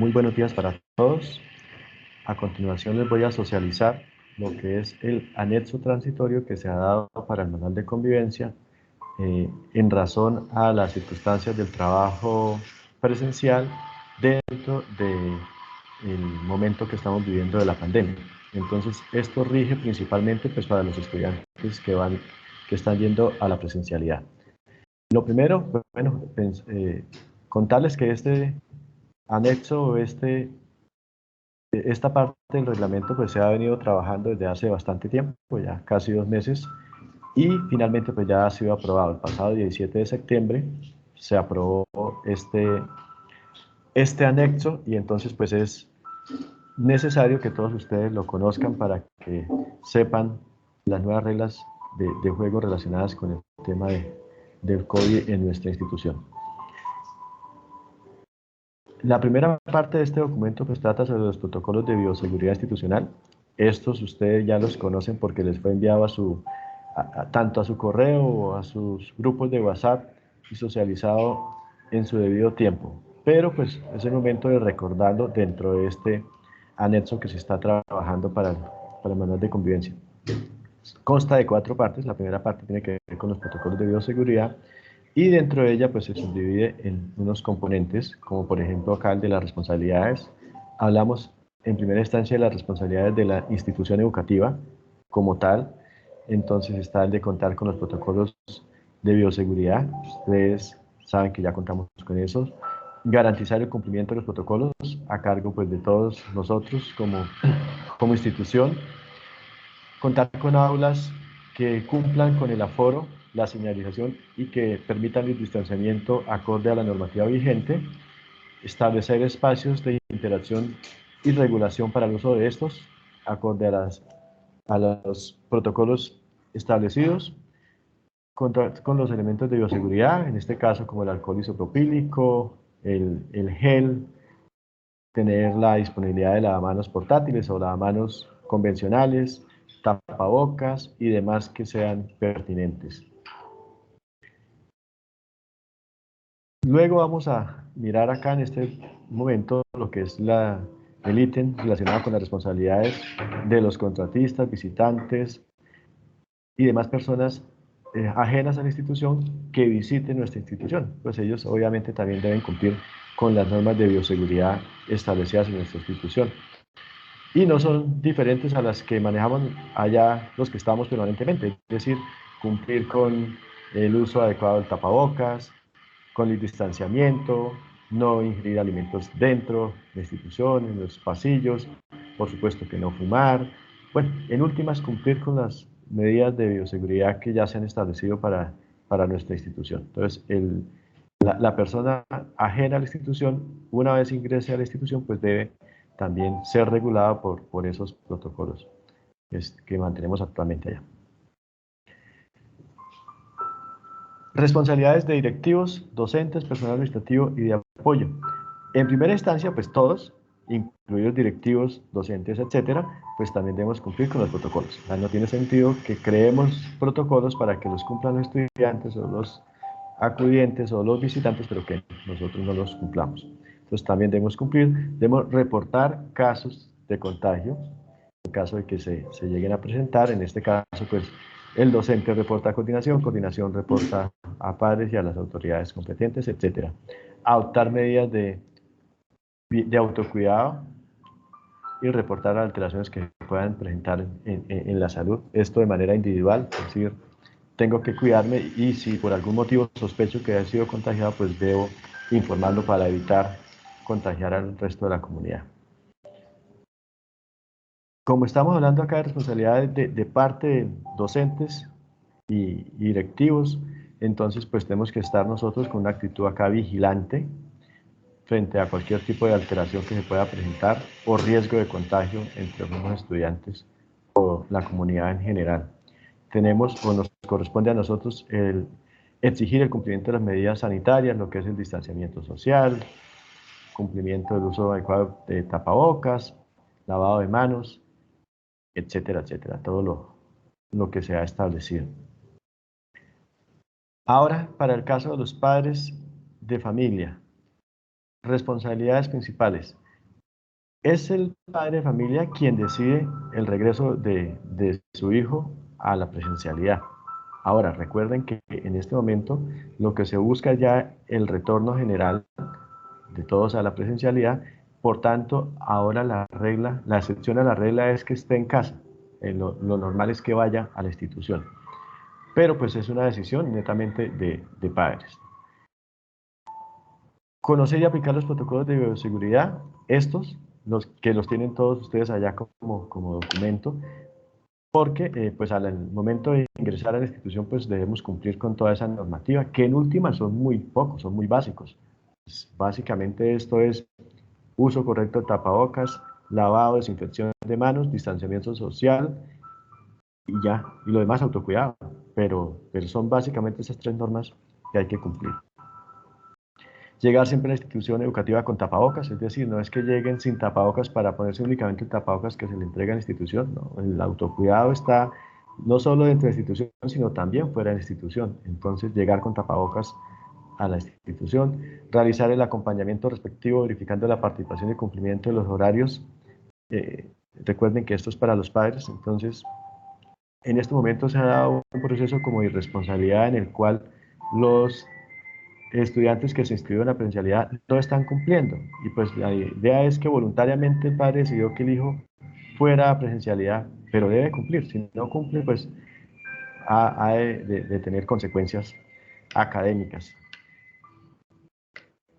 Muy buenos días para todos. A continuación les voy a socializar lo que es el anexo transitorio que se ha dado para el manual de convivencia en razón a las circunstancias del trabajo presencial dentro del momento que estamos viviendo de la pandemia. Entonces, esto rige principalmente pues, para los estudiantes que están yendo a la presencialidad. Lo primero, bueno, contarles que este anexo, esta parte del reglamento pues se ha venido trabajando desde hace bastante tiempo, ya casi 2 meses, y finalmente pues ya ha sido aprobado. El pasado 17 de septiembre se aprobó este anexo y entonces pues es necesario que todos ustedes lo conozcan para que sepan las nuevas reglas de juego relacionadas con el tema del COVID en nuestra institución. La primera parte de este documento pues trata sobre los protocolos de bioseguridad institucional. Estos ustedes ya los conocen porque les fue enviado tanto a su correo o a sus grupos de WhatsApp y socializado en su debido tiempo. Pero pues es el momento de recordarlo dentro de este anexo que se está trabajando para el manual de convivencia. Consta de 4 partes. La primera parte tiene que ver con los protocolos de bioseguridad y dentro de ella pues se subdivide en unos componentes, como por ejemplo acá el de las responsabilidades. Hablamos en primera instancia de las responsabilidades de la institución educativa como tal. Entonces está el de contar con los protocolos de bioseguridad. Ustedes saben que ya contamos con esos. Garantizar el cumplimiento de los protocolos a cargo pues de todos nosotros como institución. Contar con aulas que cumplan con el aforo, la señalización y que permitan el distanciamiento acorde a la normativa vigente, establecer espacios de interacción y regulación para el uso de estos, acorde a los protocolos establecidos, contar con los elementos de bioseguridad, en este caso como el alcohol isopropílico, el gel, tener la disponibilidad de lavamanos portátiles o lavamanos convencionales, tapabocas y demás que sean pertinentes. Luego vamos a mirar acá en este momento lo que es el ítem relacionado con las responsabilidades de los contratistas, visitantes y demás personas ajenas a la institución que visiten nuestra institución. Pues ellos obviamente también deben cumplir con las normas de bioseguridad establecidas en nuestra institución. Y no son diferentes a las que manejamos allá los que estamos permanentemente, es decir, cumplir con el uso adecuado del tapabocas, con el distanciamiento, no ingerir alimentos dentro de la institución, en los pasillos, por supuesto que no fumar. Bueno, en últimas, cumplir con las medidas de bioseguridad que ya se han establecido para nuestra institución. Entonces, la persona ajena a la institución, una vez ingrese a la institución, pues debe también ser regulada por esos protocolos que mantenemos actualmente allá. Responsabilidades de directivos, docentes, personal administrativo y de apoyo. En primera instancia, pues todos, incluidos directivos, docentes, etcétera, pues también debemos cumplir con los protocolos. O sea, no tiene sentido que creemos protocolos para que los cumplan los estudiantes o los acudientes o los visitantes, pero que nosotros no los cumplamos. Entonces también debemos cumplir, debemos reportar casos de contagio, en caso de que se lleguen a presentar. En este caso, pues el docente reporta a coordinación, coordinación reporta a padres y a las autoridades competentes, etcétera. Adoptar medidas de autocuidado y reportar las alteraciones que puedan presentar en la salud, esto de manera individual, es decir, tengo que cuidarme y si por algún motivo sospecho que he sido contagiado, pues debo informarlo para evitar contagiar al resto de la comunidad. Como estamos hablando acá de responsabilidades de parte de docentes y directivos, entonces pues tenemos que estar nosotros con una actitud acá vigilante frente a cualquier tipo de alteración que se pueda presentar o riesgo de contagio entre los mismos estudiantes o la comunidad en general. Tenemos o nos corresponde a nosotros el exigir el cumplimiento de las medidas sanitarias, lo que es el distanciamiento social, cumplimiento del uso adecuado de tapabocas, lavado de manos, etcétera, etcétera, todo lo que se ha establecido. Ahora, para el caso de los padres de familia, responsabilidades principales. Es el padre de familia quien decide el regreso de su hijo a la presencialidad. Ahora, recuerden que en este momento lo que se busca es ya el retorno general de todos a la presencialidad. Por tanto, ahora la regla, la excepción a la regla es que esté en casa. Lo normal es que vaya a la institución. Pero pues es una decisión netamente de padres. Conocer y aplicar los protocolos de bioseguridad, estos, los que los tienen todos ustedes allá como documento, porque pues al momento de ingresar a la institución pues debemos cumplir con toda esa normativa, que en última son muy pocos, son muy básicos. Pues, básicamente esto es uso correcto de tapabocas, lavado, desinfección de manos, distanciamiento social y ya, y lo demás autocuidado, pero son básicamente esas tres normas que hay que cumplir. Llegar siempre a la institución educativa con tapabocas, es decir, no es que lleguen sin tapabocas para ponerse únicamente el tapabocas que se le entrega a la institución, no, el autocuidado está no solo dentro de la institución, sino también fuera de la institución. Entonces, llegar con tapabocas a la institución, realizar el acompañamiento respectivo, verificando la participación y cumplimiento de los horarios. Recuerden que esto es para los padres, entonces, en este momento se ha dado un proceso como de irresponsabilidad en el cual los estudiantes que se inscribieron a presencialidad no están cumpliendo. Y pues la idea es que voluntariamente el padre decidió que el hijo fuera a presencialidad, pero debe cumplir. Si no cumple, pues ha de tener consecuencias académicas.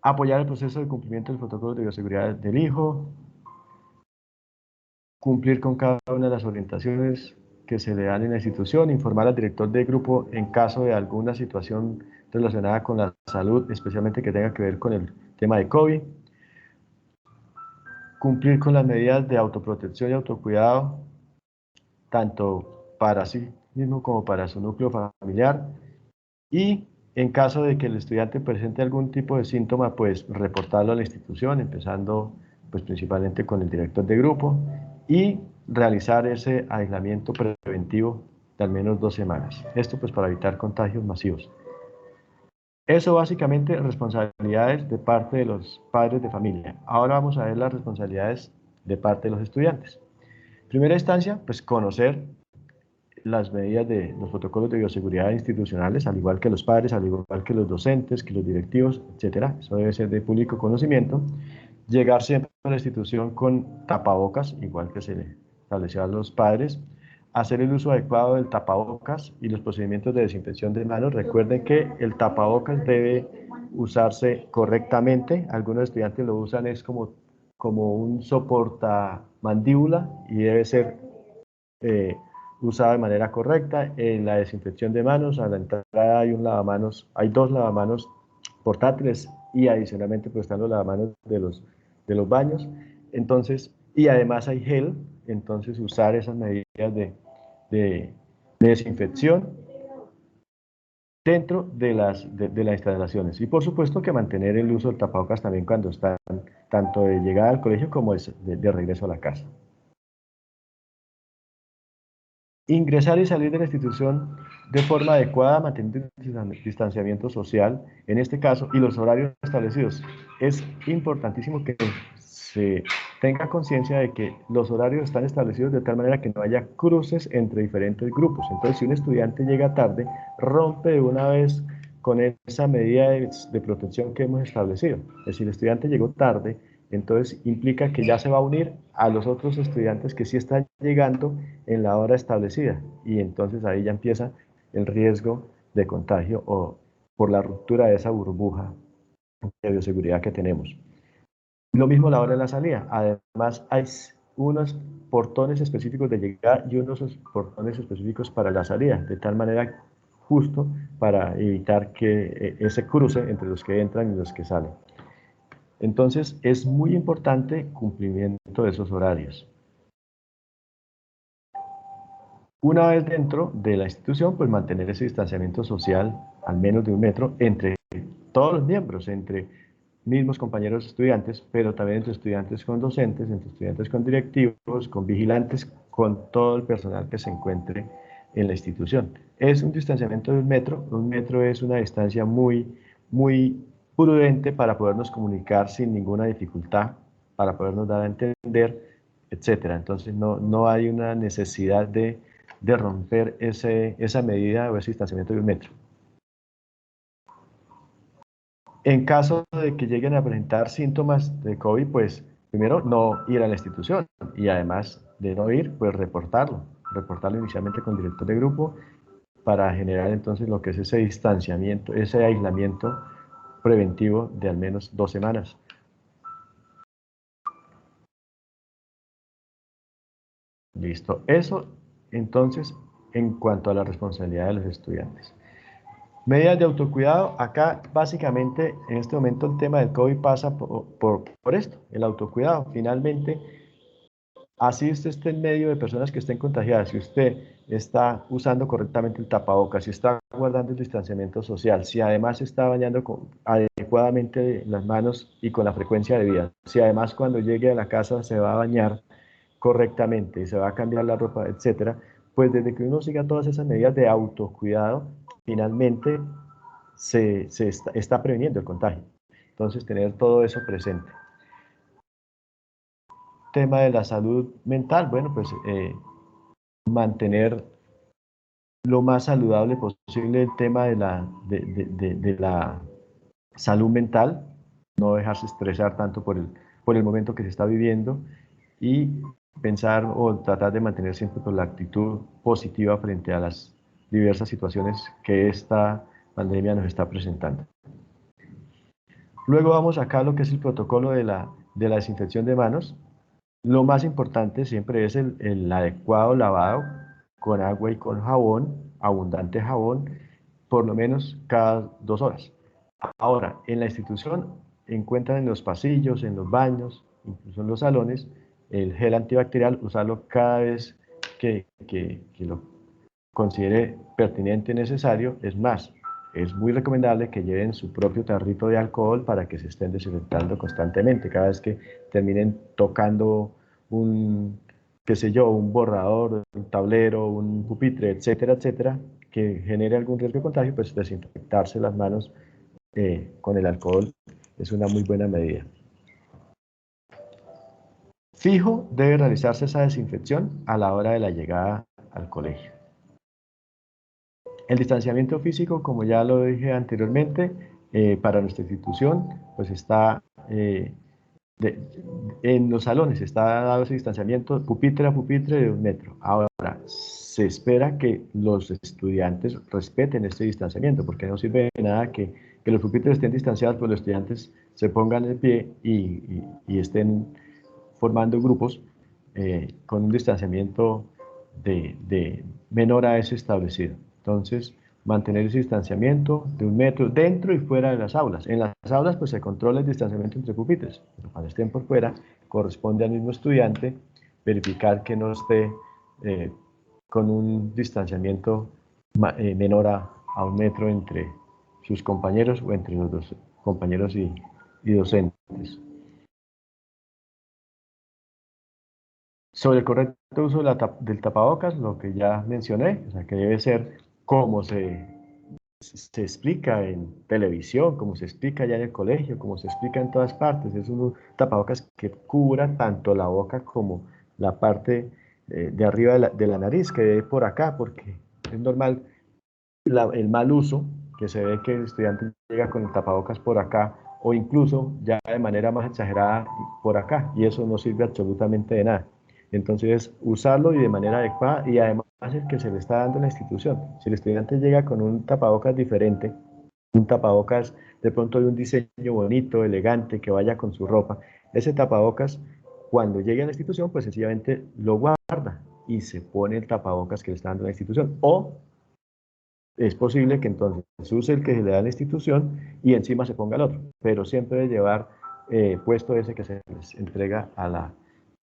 Apoyar el proceso de cumplimiento del protocolo de bioseguridad del hijo, cumplir con cada una de las orientaciones que se le dan en la institución, informar al director de grupo en caso de alguna situación relacionada con la salud, especialmente que tenga que ver con el tema de COVID, cumplir con las medidas de autoprotección y autocuidado, tanto para sí mismo como para su núcleo familiar, y en caso de que el estudiante presente algún tipo de síntoma, pues reportarlo a la institución, empezando pues principalmente con el director de grupo, y realizar ese aislamiento preventivo de al menos 2 semanas. Esto pues para evitar contagios masivos. Eso básicamente responsabilidades de parte de los padres de familia. Ahora vamos a ver las responsabilidades de parte de los estudiantes. En primera instancia, pues conocer las medidas de los protocolos de bioseguridad institucionales, al igual que los padres, al igual que los docentes, que los directivos, etcétera. Eso debe ser de público conocimiento. Llegar siempre a la institución con tapabocas, igual que se le estableció a los padres. Hacer el uso adecuado del tapabocas y los procedimientos de desinfección de manos. Recuerden que el tapabocas debe usarse correctamente. Algunos estudiantes lo usan es como un soportamandíbula y debe ser eh, usado de manera correcta. En la desinfección de manos, a la entrada hay un lavamanos, hay 2 lavamanos portátiles y adicionalmente pues están los lavamanos de los baños. Entonces, y además hay gel, entonces usar esas medidas de desinfección dentro de las instalaciones. Y por supuesto que mantener el uso del tapabocas también cuando están tanto de llegada al colegio como de regreso a la casa. Ingresar y salir de la institución de forma adecuada, manteniendo el distanciamiento social, en este caso, y los horarios establecidos. Es importantísimo que se tenga conciencia de que los horarios están establecidos de tal manera que no haya cruces entre diferentes grupos. Entonces, si un estudiante llega tarde, rompe de una vez con esa medida de protección que hemos establecido. Es decir, el estudiante llegó tarde, entonces implica que ya se va a unir a los otros estudiantes que sí están llegando en la hora establecida y entonces ahí ya empieza el riesgo de contagio o por la ruptura de esa burbuja de bioseguridad que tenemos. Lo mismo a la hora de la salida. Además hay unos portones específicos de llegada y unos portones específicos para la salida, de tal manera justo para evitar que ese cruce entre los que entran y los que salen. Entonces, es muy importante cumplimiento de esos horarios. Una vez dentro de la institución, pues mantener ese distanciamiento social al menos de 1 metro entre todos los miembros, entre mismos compañeros estudiantes, pero también entre estudiantes con docentes, entre estudiantes con directivos, con vigilantes, con todo el personal que se encuentre en la institución. Es un distanciamiento de 1 metro. 1 metro es una distancia muy prudente para podernos comunicar sin ninguna dificultad para podernos dar a entender, etcétera. Entonces no hay una necesidad de romper esa medida o ese distanciamiento de 1 metro. En caso de que lleguen a presentar síntomas de COVID, pues primero no ir a la institución y además de no ir, pues reportarlo inicialmente con el director de grupo para generar entonces lo que es ese distanciamiento, ese aislamiento preventivo de al menos 2 semanas. Listo. Eso entonces en cuanto a la responsabilidad de los estudiantes. Medidas de autocuidado, acá básicamente en este momento el tema del COVID pasa por esto, el autocuidado. Finalmente, así usted esté en medio de personas que estén contagiadas, si usted está usando correctamente el tapabocas, si está guardando el distanciamiento social, si además está bañando adecuadamente las manos y con la frecuencia debida, si además cuando llegue a la casa se va a bañar correctamente y se va a cambiar la ropa, etcétera, pues desde que uno siga todas esas medidas de autocuidado, finalmente se está previniendo el contagio. Entonces, tener todo eso presente. Tema de la salud mental, bueno, pues mantener lo más saludable posible el tema de la salud mental, no dejarse estresar tanto por el momento que se está viviendo y pensar o tratar de mantener siempre con la actitud positiva frente a las diversas situaciones que esta pandemia nos está presentando. Luego vamos acá a lo que es el protocolo de la desinfección de manos. Lo más importante siempre es el adecuado lavado con agua y con jabón, abundante jabón, por lo menos cada 2 horas. Ahora, en la institución encuentran en los pasillos, en los baños, incluso en los salones, el gel antibacterial, usarlo cada vez que lo considere pertinente y necesario. Es más, es muy recomendable que lleven su propio tarrito de alcohol para que se estén desinfectando constantemente. Cada vez que terminen tocando qué sé yo, un borrador, un tablero, un pupitre, etcétera, etcétera, que genere algún riesgo de contagio, pues desinfectarse las manos con el alcohol es una muy buena medida. Fijo, debe realizarse esa desinfección a la hora de la llegada al colegio. El distanciamiento físico, como ya lo dije anteriormente, para nuestra institución, pues está en los salones, está dado ese distanciamiento pupitre a pupitre de 1 metro. Ahora, se espera que los estudiantes respeten este distanciamiento, porque no sirve de nada que los pupitres estén distanciados, pues los estudiantes se pongan de pie y estén formando grupos con un distanciamiento de menor a ese establecido. Entonces, mantener ese distanciamiento de 1 metro dentro y fuera de las aulas. En las aulas pues se controla el distanciamiento entre pupitres, pero cuando estén por fuera corresponde al mismo estudiante verificar que no esté con un distanciamiento menor a 1 metro entre sus compañeros o entre los dos compañeros y docentes. Sobre el correcto uso del tapabocas, lo que ya mencioné, o sea, que debe ser como se explica en televisión, como se explica ya en el colegio, como se explica en todas partes. Es un tapabocas que cubra tanto la boca como la parte de arriba de la nariz, que dé por acá, porque es normal el mal uso, que se ve que el estudiante llega con el tapabocas por acá, o incluso ya de manera más exagerada por acá, y eso no sirve absolutamente de nada. Entonces, usarlo y de manera adecuada, y además el que se le está dando en la institución. Si el estudiante llega con un tapabocas diferente, un tapabocas de pronto de un diseño bonito, elegante, que vaya con su ropa, ese tapabocas, cuando llegue a la institución, pues sencillamente lo guarda y se pone el tapabocas que le está dando la institución. O es posible que entonces use el que se le da a la institución y encima se ponga el otro, pero siempre debe llevar puesto ese que se les entrega a la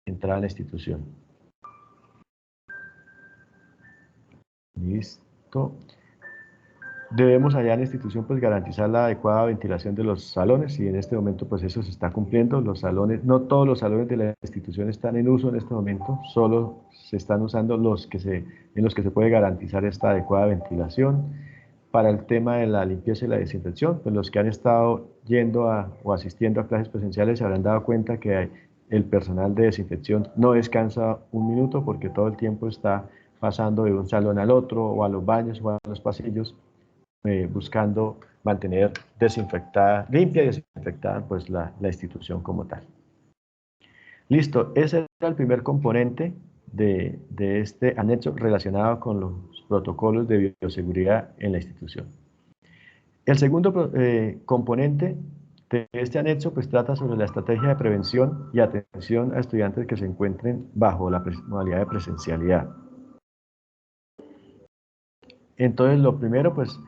entrada a la institución. Listo. Debemos allá en la institución pues garantizar la adecuada ventilación de los salones y en este momento pues eso se está cumpliendo. Los salones, no todos los salones de la institución están en uso en este momento, solo se están usando en los que se puede garantizar esta adecuada ventilación. Para el tema de la limpieza y la desinfección, pues los que han estado yendo o asistiendo a clases presenciales se habrán dado cuenta que el personal de desinfección no descansa un minuto porque todo el tiempo está pasando de un salón al otro o a los baños o a los pasillos, buscando mantener desinfectada, limpia y desinfectada pues la institución como tal. Listo, ese era el primer componente de este anexo relacionado con los protocolos de bioseguridad en la institución. El segundo componente de este anexo pues trata sobre la estrategia de prevención y atención a estudiantes que se encuentren bajo la modalidad de presencialidad. Entonces, lo primero, pues,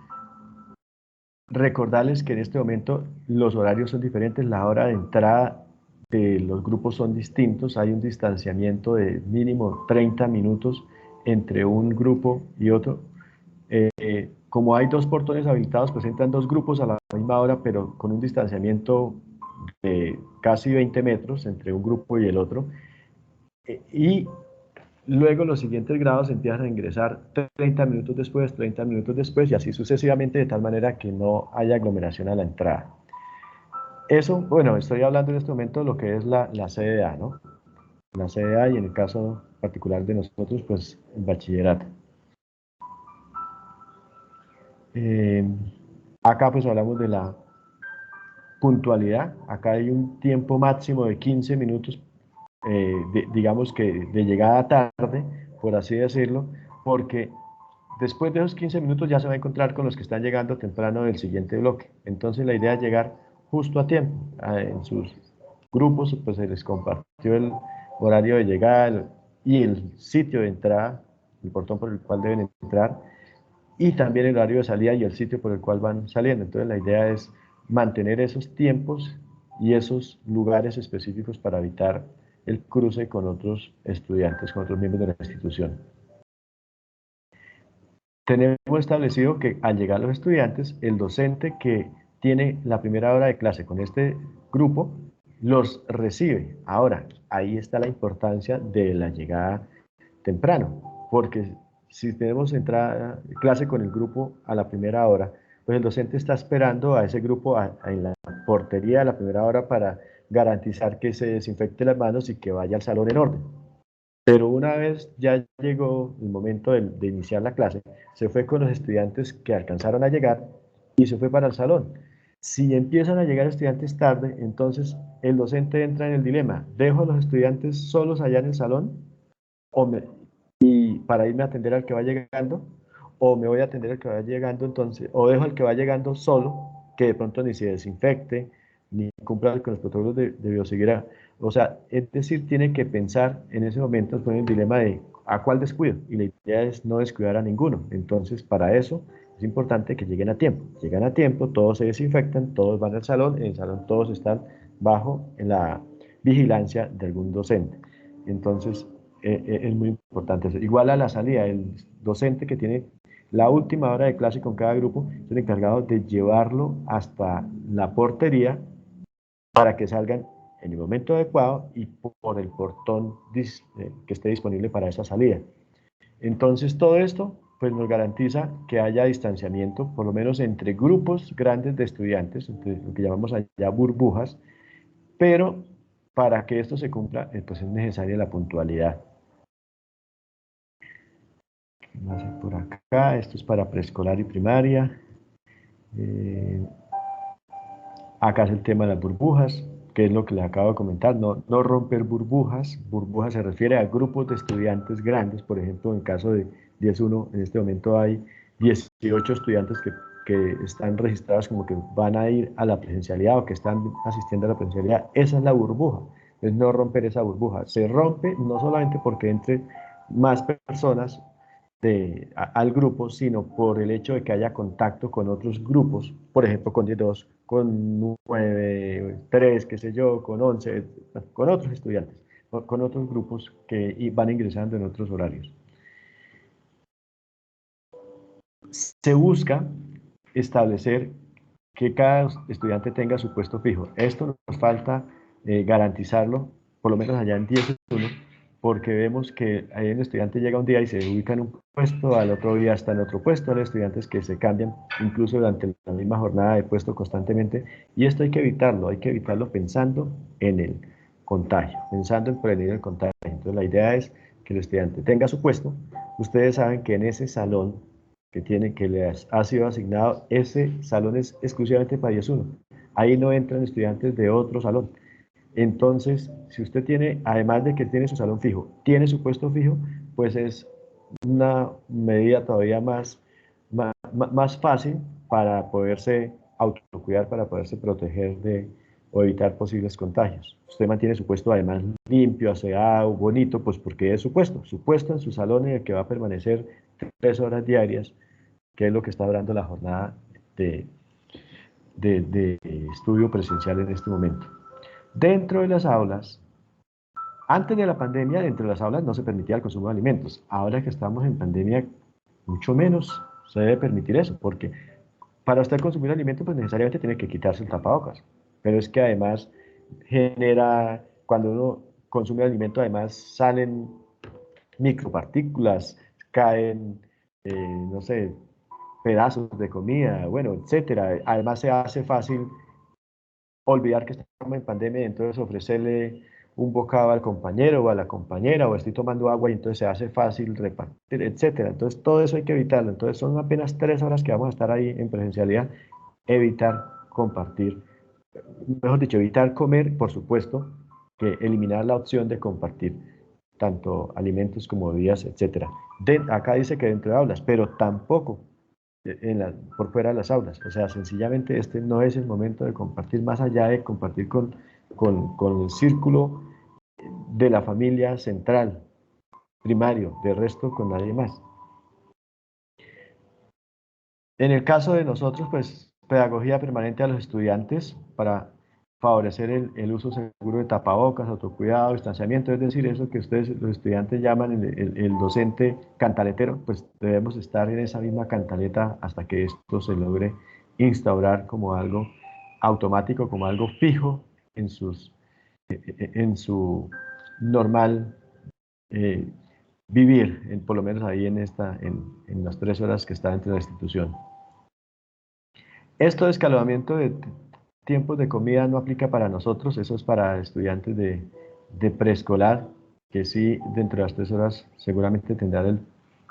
recordarles que en este momento los horarios son diferentes, la hora de entrada de los grupos son distintos, hay un distanciamiento de mínimo 30 minutos entre un grupo y otro. Como hay dos portones habilitados, pues entran dos grupos a la misma hora, pero con un distanciamiento de casi 20 metros entre un grupo y el otro. Y luego los siguientes grados empiezan a ingresar 30 minutos después y así sucesivamente, de tal manera que no haya aglomeración a la entrada. Eso, bueno, estoy hablando en este momento de lo que es la CDA, ¿no? La CDA y en el caso particular de nosotros, pues el bachillerato. Acá pues hablamos de la puntualidad. Acá hay un tiempo máximo de 15 minutos, digamos que de llegada tarde, por así decirlo, porque después de esos 15 minutos ya se va a encontrar con los que están llegando temprano del siguiente bloque. Entonces la idea es llegar justo a tiempo. En sus grupos pues se les compartió el horario de llegada y el sitio de entrada, el portón por el cual deben entrar, y también el horario de salida y el sitio por el cual van saliendo. Entonces la idea es mantener esos tiempos y esos lugares específicos para evitar el cruce con otros estudiantes, con otros miembros de la institución. Tenemos establecido que al llegar los estudiantes, el docente que tiene la primera hora de clase con este grupo, los recibe. Ahora, ahí está la importancia de la llegada temprano, porque si tenemos clase con el grupo a la primera hora, pues el docente está esperando a ese grupo en la portería a la primera hora para garantizar que se desinfecte las manos y que vaya al salón en orden. Pero una vez ya llegó el momento de iniciar la clase, se fue con los estudiantes que alcanzaron a llegar y se fue para el salón. Si empiezan a llegar estudiantes tarde, entonces el docente entra en el dilema: ¿dejo a los estudiantes solos allá en el salón y para irme a atender al que va llegando, o me voy a atender al que va llegando entonces, o dejo al que va llegando solo, que de pronto ni se desinfecte, ni cumpla con los protocolos de bioseguridad? O sea, es decir, tiene que pensar en ese momento, poner el dilema de ¿a cuál descuido? Y la idea es no descuidar a ninguno. Entonces, para eso es importante que lleguen a tiempo. Llegan a tiempo, todos se desinfectan, todos van al salón, en el salón todos están bajo la vigilancia de algún docente. Entonces, es muy importante eso. Igual a la salida, el docente que tiene la última hora de clase con cada grupo es el encargado de llevarlo hasta la portería para que salgan en el momento adecuado y por el portón que esté disponible para esa salida. Entonces, todo esto pues nos garantiza que haya distanciamiento, por lo menos entre grupos grandes de estudiantes, entre lo que llamamos allá burbujas, pero para que esto se cumpla, pues es necesaria la puntualidad. ¿Qué más hay por acá? Esto es para preescolar y primaria. Acá es el tema de las burbujas, que es lo que les acabo de comentar. No romper burbujas. Burbujas se refiere a grupos de estudiantes grandes. Por ejemplo, en el caso de 10.1, en este momento hay 18 estudiantes que están registrados como que van a ir a la presencialidad o que están asistiendo a la presencialidad. Esa es la burbuja. Es no romper esa burbuja. Se rompe no solamente porque entre más personas al grupo, sino por el hecho de que haya contacto con otros grupos, por ejemplo, con 12, con 9, 3, qué sé yo, con 11, con otros estudiantes, con otros grupos que van ingresando en otros horarios. Se busca establecer que cada estudiante tenga su puesto fijo. Esto nos falta garantizarlo, por lo menos allá en 10.1, porque vemos que ahí el estudiante llega un día y se ubica en un puesto, al otro día está en otro puesto. Hay estudiantes que se cambian incluso durante la misma jornada de puesto constantemente, y esto hay que evitarlo pensando en el contagio, pensando en prevenir el contagio. Entonces la idea es que el estudiante tenga su puesto. Ustedes saben que en ese salón que les ha sido asignado, ese salón es exclusivamente para 10-1. Ahí no entran estudiantes de otro salón. Entonces, si usted tiene, además de que tiene su salón fijo, tiene su puesto fijo, pues es una medida todavía más fácil para poderse autocuidar, para poderse proteger o evitar posibles contagios. Usted mantiene su puesto además limpio, aseado, bonito, pues porque es su puesto en su salón en el que va a permanecer 3 horas diarias, que es lo que está durando la jornada de estudio presencial en este momento. Dentro de las aulas, antes de la pandemia, dentro de las aulas no se permitía el consumo de alimentos. Ahora que estamos en pandemia, mucho menos se debe permitir eso, porque para usted consumir alimentos, pues necesariamente tiene que quitarse el tapabocas. Pero es que además cuando uno consume alimento, además salen micropartículas, caen, no sé, pedazos de comida, bueno, etcétera. Además se hace fácil olvidar que estamos en pandemia y entonces ofrecerle un bocado al compañero o a la compañera, o estoy tomando agua y entonces se hace fácil repartir, etcétera. Entonces todo eso hay que evitarlo. Entonces son apenas 3 horas que vamos a estar ahí en presencialidad. Evitar compartir, mejor dicho, evitar comer, por supuesto, que eliminar la opción de compartir tanto alimentos como bebidas, etcétera. Acá dice que dentro de aulas, pero tampoco por fuera de las aulas. O sea, sencillamente este no es el momento de compartir, más allá de compartir con el círculo de la familia central, primario, de resto con nadie más. En el caso de nosotros, pues pedagogía permanente a los estudiantes para favorecer el uso seguro de tapabocas, autocuidado, distanciamiento, es decir, eso que ustedes, los estudiantes llaman el docente cantaletero, pues debemos estar en esa misma cantaleta hasta que esto se logre instaurar como algo automático, como algo fijo en su normal eh, vivir, por lo menos ahí en las 3 horas que está dentro de la institución. Esto de escalonamiento de tiempos de comida no aplica para nosotros, eso es para estudiantes de preescolar, que sí, dentro de las 3 horas seguramente tendrán el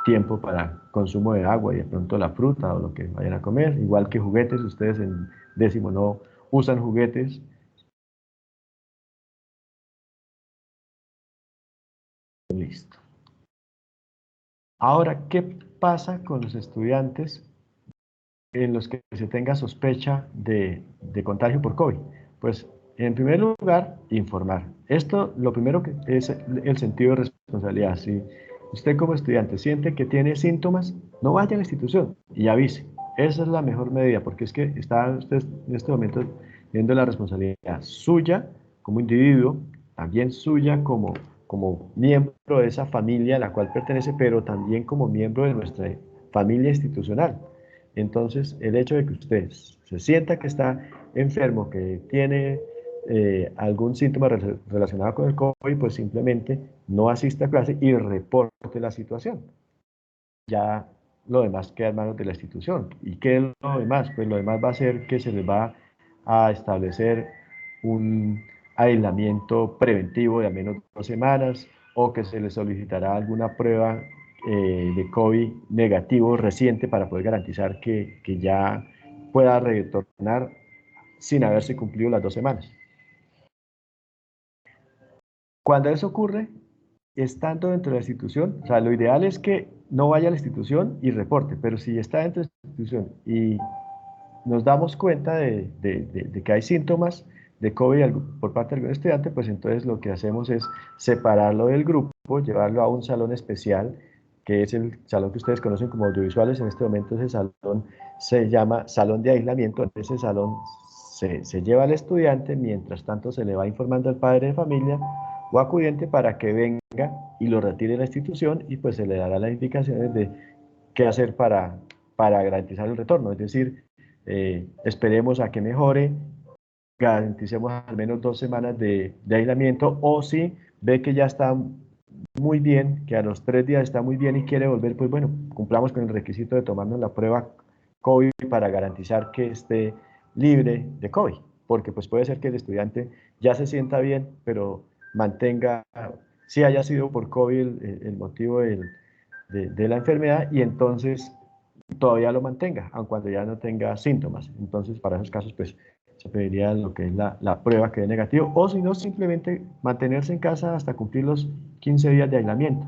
tiempo para consumo de agua y de pronto la fruta o lo que vayan a comer, igual que juguetes, ustedes en 10º no usan juguetes. Listo. Ahora, ¿qué pasa con los estudiantes en los que se tenga sospecha de contagio por COVID? Pues, en primer lugar, informar. Esto, lo primero que es el sentido de responsabilidad. Si usted como estudiante siente que tiene síntomas, no vaya a la institución y avise. Esa es la mejor medida, porque es que está usted en este momento viendo la responsabilidad suya como individuo, también suya como miembro de esa familia a la cual pertenece, pero también como miembro de nuestra familia institucional. Entonces, el hecho de que usted se sienta que está enfermo, que tiene algún síntoma relacionado con el COVID, pues simplemente no asista a clase y reporte la situación. Ya lo demás queda en manos de la institución. ¿Y qué es lo demás? Pues lo demás va a ser que se les va a establecer un aislamiento preventivo de al menos 2 semanas, o que se les solicitará alguna prueba de COVID negativo reciente para poder garantizar que ya pueda retornar sin haberse cumplido las 2 semanas. Cuando eso ocurre, estando dentro de la institución, o sea, lo ideal es que no vaya a la institución y reporte, pero si está dentro de la institución y nos damos cuenta de que hay síntomas de COVID por parte de algún estudiante, pues entonces lo que hacemos es separarlo del grupo, llevarlo a un salón especial, que es el salón que ustedes conocen como audiovisuales. En este momento ese salón se llama salón de aislamiento. En ese salón se lleva al estudiante, mientras tanto se le va informando al padre de familia o acudiente para que venga y lo retire de la institución, y pues se le dará las indicaciones de qué hacer para garantizar el retorno. Es decir, esperemos a que mejore, garanticemos al menos 2 semanas de aislamiento, o si ve que ya está muy bien, que a los 3 días está muy bien y quiere volver, pues bueno, cumplamos con el requisito de tomarnos la prueba COVID para garantizar que esté libre de COVID, porque pues puede ser que el estudiante ya se sienta bien, pero mantenga, si haya sido por COVID el motivo de la enfermedad, y entonces todavía lo mantenga, aun cuando ya no tenga síntomas. Entonces, para esos casos, pues se pediría lo que es la prueba que dé negativo, o si no, simplemente mantenerse en casa hasta cumplir los 15 días de aislamiento.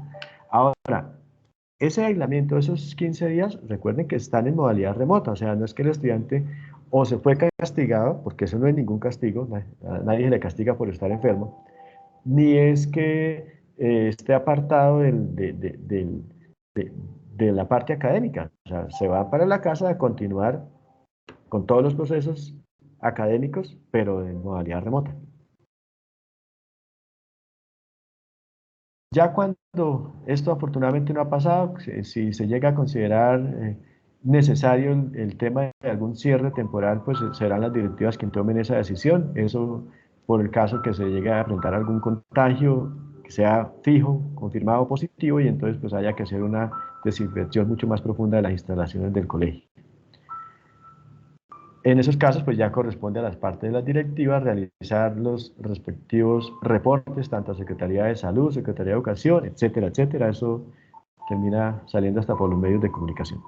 Ahora, ese aislamiento, esos 15 días, recuerden que están en modalidad remota, o sea, no es que el estudiante o se fue castigado, porque eso no es ningún castigo, a nadie se le castiga por estar enfermo, ni es que esté apartado de, de la parte académica, o sea, se va para la casa a continuar con todos los procesos académicos, pero en modalidad remota. Ya cuando esto afortunadamente no ha pasado, si se llega a considerar necesario el tema de algún cierre temporal, pues serán las directivas quien tomen esa decisión. Eso por el caso que se llegue a presentar algún contagio que sea fijo, confirmado positivo, y entonces pues haya que hacer una desinfección mucho más profunda de las instalaciones del colegio. En esos casos, pues ya corresponde a las partes de las directivas realizar los respectivos reportes, tanto a Secretaría de Salud, Secretaría de Educación, etcétera, etcétera. Eso termina saliendo hasta por los medios de comunicación.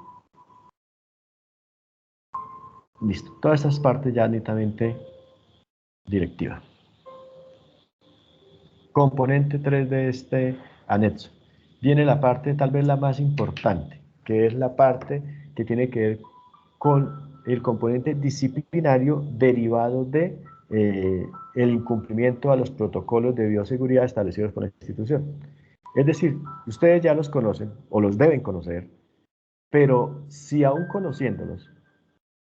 Listo. Todas estas partes ya netamente directiva. Componente 3 de este anexo. Viene la parte tal vez la más importante, que es la parte que tiene que ver con el componente disciplinario derivado de el incumplimiento a los protocolos de bioseguridad establecidos por la institución. Es decir, ustedes ya los conocen o los deben conocer, pero si aún conociéndolos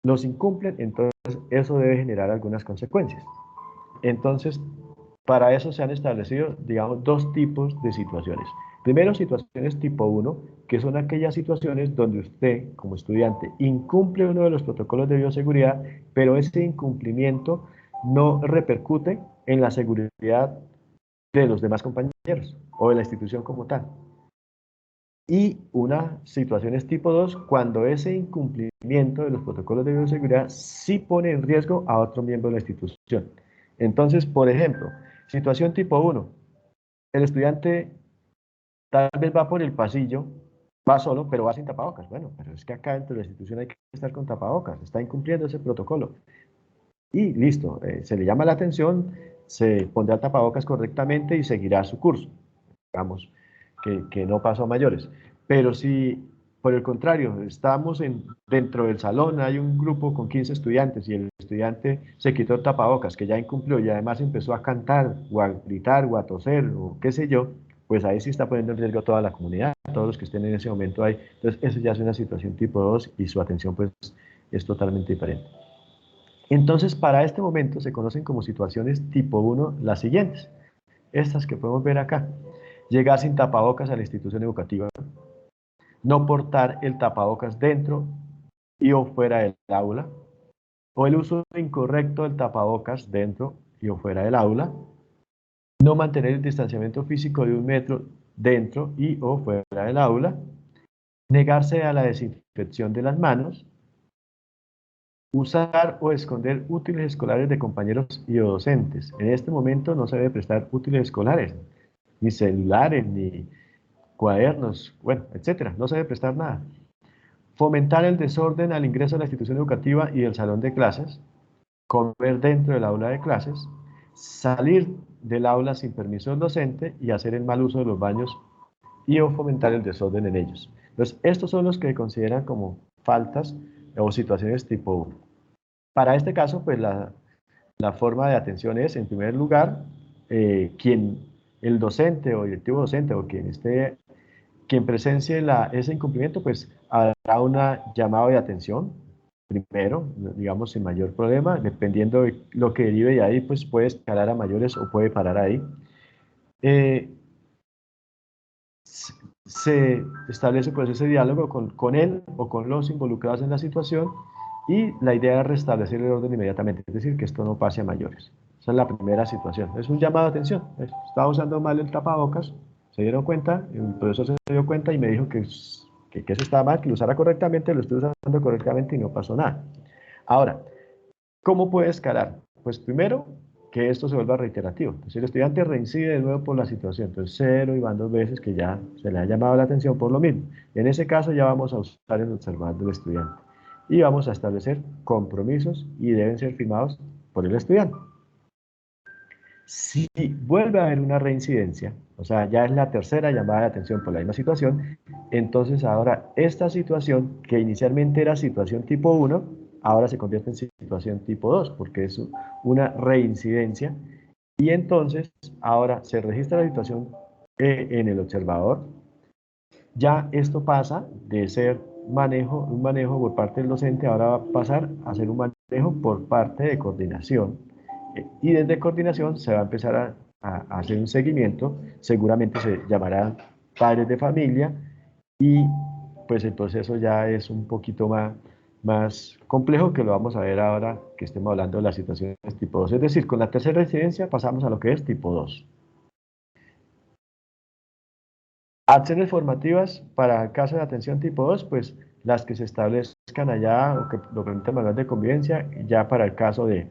los incumplen, entonces eso debe generar algunas consecuencias. Entonces, para eso se han establecido, digamos, dos tipos de situaciones. Primero, situaciones tipo 1, que son aquellas situaciones donde usted, como estudiante, incumple uno de los protocolos de bioseguridad, pero ese incumplimiento no repercute en la seguridad de los demás compañeros o de la institución como tal. Y una situación es tipo 2, cuando ese incumplimiento de los protocolos de bioseguridad sí pone en riesgo a otro miembro de la institución. Entonces, por ejemplo, situación tipo 1, el estudiante tal vez va por el pasillo, va solo, pero va sin tapabocas. Bueno, pero es que acá dentro de la institución hay que estar con tapabocas, está incumpliendo ese protocolo. Y listo, se le llama la atención, se pondrá el tapabocas correctamente y seguirá su curso. Digamos que no pasó a mayores. Pero si, por el contrario, estamos dentro del salón, hay un grupo con 15 estudiantes y el estudiante se quitó el tapabocas, que ya incumplió, y además empezó a cantar o a gritar o a toser o qué sé yo, pues ahí sí está poniendo en riesgo a toda la comunidad, a todos los que estén en ese momento ahí. Entonces, eso ya es una situación tipo 2 y su atención pues es totalmente diferente. Entonces, para este momento se conocen como situaciones tipo 1 las siguientes. Estas que podemos ver acá. Llegar sin tapabocas a la institución educativa. No portar el tapabocas dentro y o fuera del aula. O el uso incorrecto del tapabocas dentro y o fuera del aula. No mantener el distanciamiento físico de 1 metro dentro y o fuera del aula. Negarse a la desinfección de las manos. Usar o esconder útiles escolares de compañeros y docentes. En este momento no se debe prestar útiles escolares, ni celulares, ni cuadernos, bueno, etcétera. No se debe prestar nada. Fomentar el desorden al ingreso a la institución educativa y del salón de clases. Comer dentro del aula de clases. Salir del aula sin permiso del docente y hacer el mal uso de los baños y o fomentar el desorden en ellos. Entonces, estos son los que se consideran como faltas o situaciones tipo 1. Para este caso, pues la forma de atención es, en primer lugar, el docente o directivo docente o quien presencie ese incumplimiento, pues hará una llamado de atención, primero, digamos, sin mayor problema, dependiendo de lo que derive de ahí, pues puede escalar a mayores o puede parar ahí. Eh, se establece pues ese diálogo con él o con los involucrados en la situación, y la idea es restablecer el orden inmediatamente, es decir, que esto no pase a mayores. Esa es la primera situación. Es un llamado de atención. Estaba usando mal el tapabocas, se dieron cuenta, el profesor se dio cuenta y me dijo que eso estaba mal, que lo usara correctamente, lo estoy usando correctamente y no pasó nada. Ahora, ¿cómo puede escalar? Pues primero, que esto se vuelva reiterativo. Entonces el estudiante reincide de nuevo por la situación, entonces 0 y van 2 veces que ya se le ha llamado la atención por lo mismo. En ese caso ya vamos a usar el observador del estudiante y vamos a establecer compromisos y deben ser firmados por el estudiante. Si vuelve a haber una reincidencia, o sea, ya es la tercera llamada de atención por la misma situación, entonces ahora esta situación, que inicialmente era situación tipo 1, ahora se convierte en situación tipo 2, porque es una reincidencia, y entonces ahora se registra la situación en el observador. Ya esto pasa de ser un manejo por parte del docente, ahora va a pasar a ser un manejo por parte de coordinación. Y desde coordinación se va a empezar a hacer un seguimiento, seguramente se llamará padres de familia y pues el proceso ya es un poquito más complejo, que lo vamos a ver ahora que estemos hablando de las situaciones tipo 2. Es decir, con la tercera residencia pasamos a lo que es tipo 2. Acciones formativas para el caso de atención tipo 2, pues las que se establezcan allá o que lo permita el manual de convivencia, ya para el caso de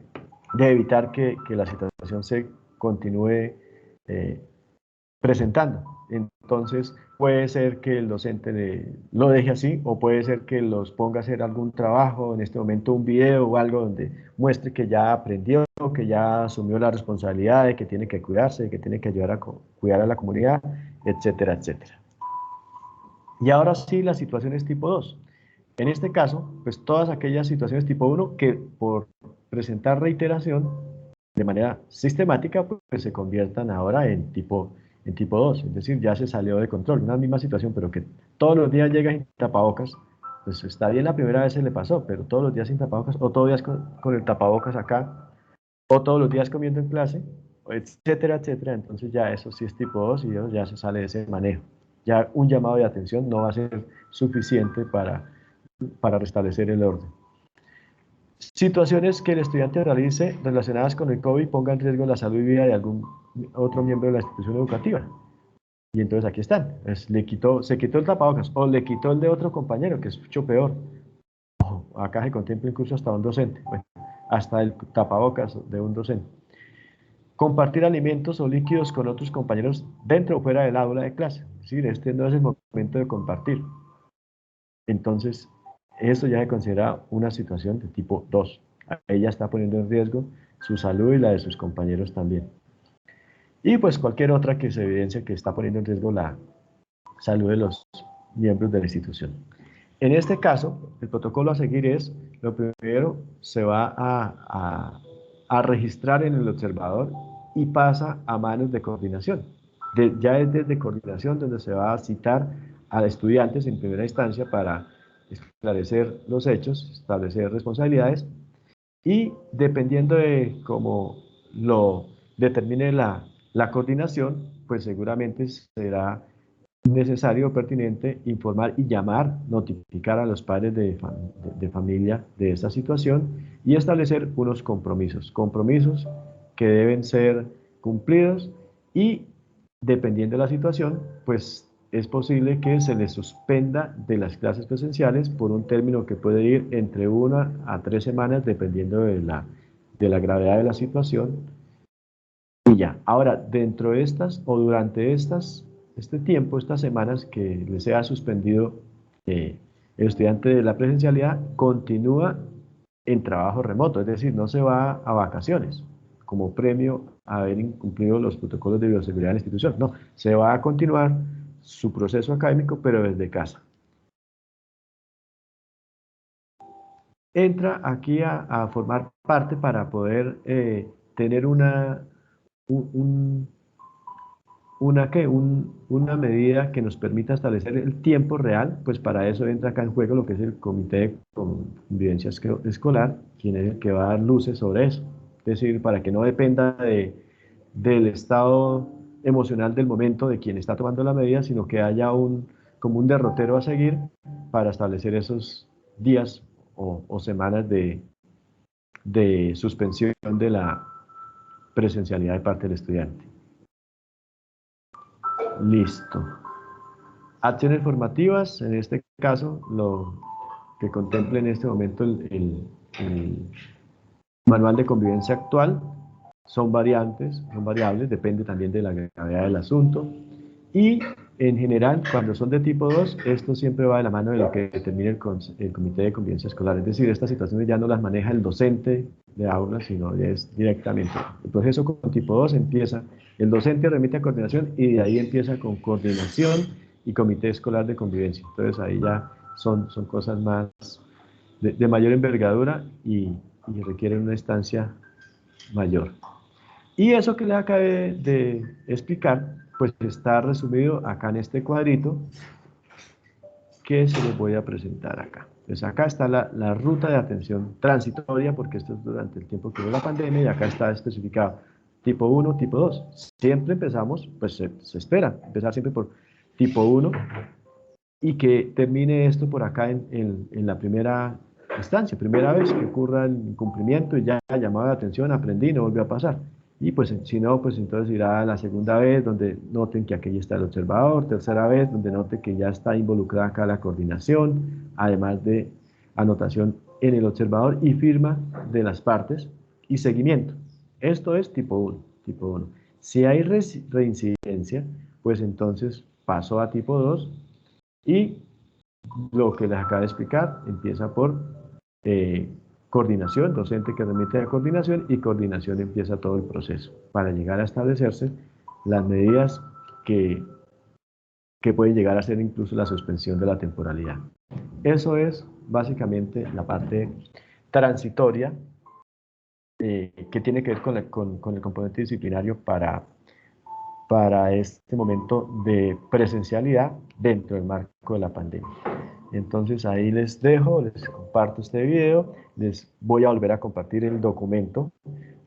evitar que la situación se continúe eh, presentando. Entonces, puede ser que el docente lo deje así, o puede ser que los ponga a hacer algún trabajo, en este momento un video o algo donde muestre que ya aprendió, que ya asumió la responsabilidad de que tiene que cuidarse, de que tiene que ayudar a cuidar a la comunidad, etcétera, etcétera. Y ahora sí, las situaciones tipo 2. En este caso, pues todas aquellas situaciones tipo 1 que por presentar reiteración de manera sistemática, pues se conviertan ahora en tipo 2, es decir, ya se salió de control, una misma situación, pero que todos los días llega sin tapabocas, pues está bien, la primera vez se le pasó, pero todos los días sin tapabocas, o todos los días con el tapabocas acá, o todos los días comiendo en clase, etcétera, etcétera. Entonces ya eso sí es tipo 2 y ya se sale de ese manejo. Ya un llamado de atención no va a ser suficiente para restablecer el orden. Situaciones que el estudiante realice relacionadas con el COVID pongan en riesgo la salud y vida de algún otro miembro de la institución educativa. Y entonces aquí están. Se quitó el tapabocas o le quitó el de otro compañero, que es mucho peor. Acá se contempla incluso hasta un docente. Bueno, hasta el tapabocas de un docente. Compartir alimentos o líquidos con otros compañeros dentro o fuera del aula de clase. Es decir, este no es el momento de compartir. Entonces, eso ya se considera una situación de tipo 2. Ella está poniendo en riesgo su salud y la de sus compañeros también. Y pues cualquier otra que se evidencie que está poniendo en riesgo la salud de los miembros de la institución. En este caso, el protocolo a seguir es, lo primero, se va a registrar en el observador y pasa a manos de coordinación. Ya es desde coordinación donde se va a citar a estudiantes en primera instancia para esclarecer los hechos, establecer responsabilidades y dependiendo de cómo lo determine la coordinación, pues seguramente será necesario o pertinente informar y llamar, notificar a los padres de familia de esta situación y establecer unos compromisos que deben ser cumplidos y dependiendo de la situación, pues es posible que se les suspenda de las clases presenciales por un término que puede ir entre 1 a 3 semanas dependiendo de la gravedad de la situación. Y ya, ahora, dentro de estas o durante este tiempo, estas semanas que les sea suspendido el estudiante de la presencialidad, continúa en trabajo remoto, es decir, no se va a vacaciones como premio a haber incumplido los protocolos de bioseguridad de la institución. No, se va a continuar su proceso académico, pero desde casa. Entra aquí a formar parte para poder tener un, una medida que nos permita establecer el tiempo real, pues para eso entra acá en juego lo que es el Comité de Convivencia Escolar, quien es el que va a dar luces sobre eso. Es decir, para que no dependa del estado emocional del momento de quien está tomando la medida, sino que haya como un derrotero a seguir para establecer esos días o semanas de suspensión de la presencialidad de parte del estudiante. Listo. Acciones formativas, en este caso, lo que contemple en este momento el manual de convivencia actual, son variables, depende también de la gravedad del asunto. Y en general, cuando son de tipo 2, esto siempre va de la mano de lo que determina el Comité de Convivencia Escolar. Es decir, estas situaciones ya no las maneja el docente de aula, sino es directamente. El proceso con tipo 2 empieza, el docente remite a coordinación y de ahí empieza con coordinación y Comité Escolar de Convivencia. Entonces ahí ya son cosas más de mayor envergadura y requieren una instancia mayor. Y eso que les acabé de explicar, pues está resumido acá en este cuadrito que se los voy a presentar acá. Entonces acá está la ruta de atención transitoria, porque esto es durante el tiempo que hubo la pandemia, y acá está especificado tipo 1, tipo 2. Siempre empezamos, pues se espera, empezar siempre por tipo 1 y que termine esto por acá en la primera instancia, primera vez que ocurra el incumplimiento y ya llamado de atención, aprendí, no volvió a pasar. Y pues si no, pues entonces irá a la segunda vez donde noten que aquí está el observador, tercera vez donde noten que ya está involucrada acá la coordinación, además de anotación en el observador y firma de las partes y seguimiento. Esto es tipo 1, tipo 1. Si hay reincidencia, pues entonces paso a tipo 2 y lo que les acabo de explicar empieza por coordinación, docente que remite a coordinación y coordinación empieza todo el proceso para llegar a establecerse las medidas que pueden llegar a ser incluso la suspensión de la temporalidad. Eso es básicamente la parte transitoria que tiene que ver con el componente disciplinario para este momento de presencialidad dentro del marco de la pandemia. Entonces ahí les dejo, les comparto este video, les voy a volver a compartir el documento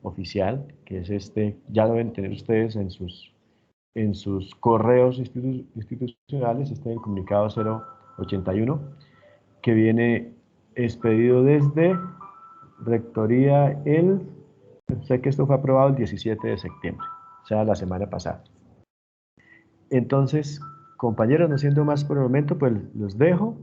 oficial, que es este, ya lo deben tener ustedes en sus correos institucionales, este es el comunicado 081, que viene expedido desde Rectoría sé que esto fue aprobado el 17 de septiembre, o sea, la semana pasada. Entonces, compañeros, no siendo más por el momento, pues los dejo.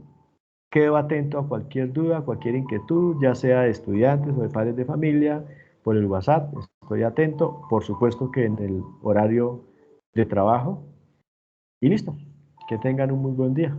Quedo atento a cualquier duda, cualquier inquietud, ya sea de estudiantes o de padres de familia, por el WhatsApp, estoy atento, por supuesto que en el horario de trabajo. Y listo, que tengan un muy buen día.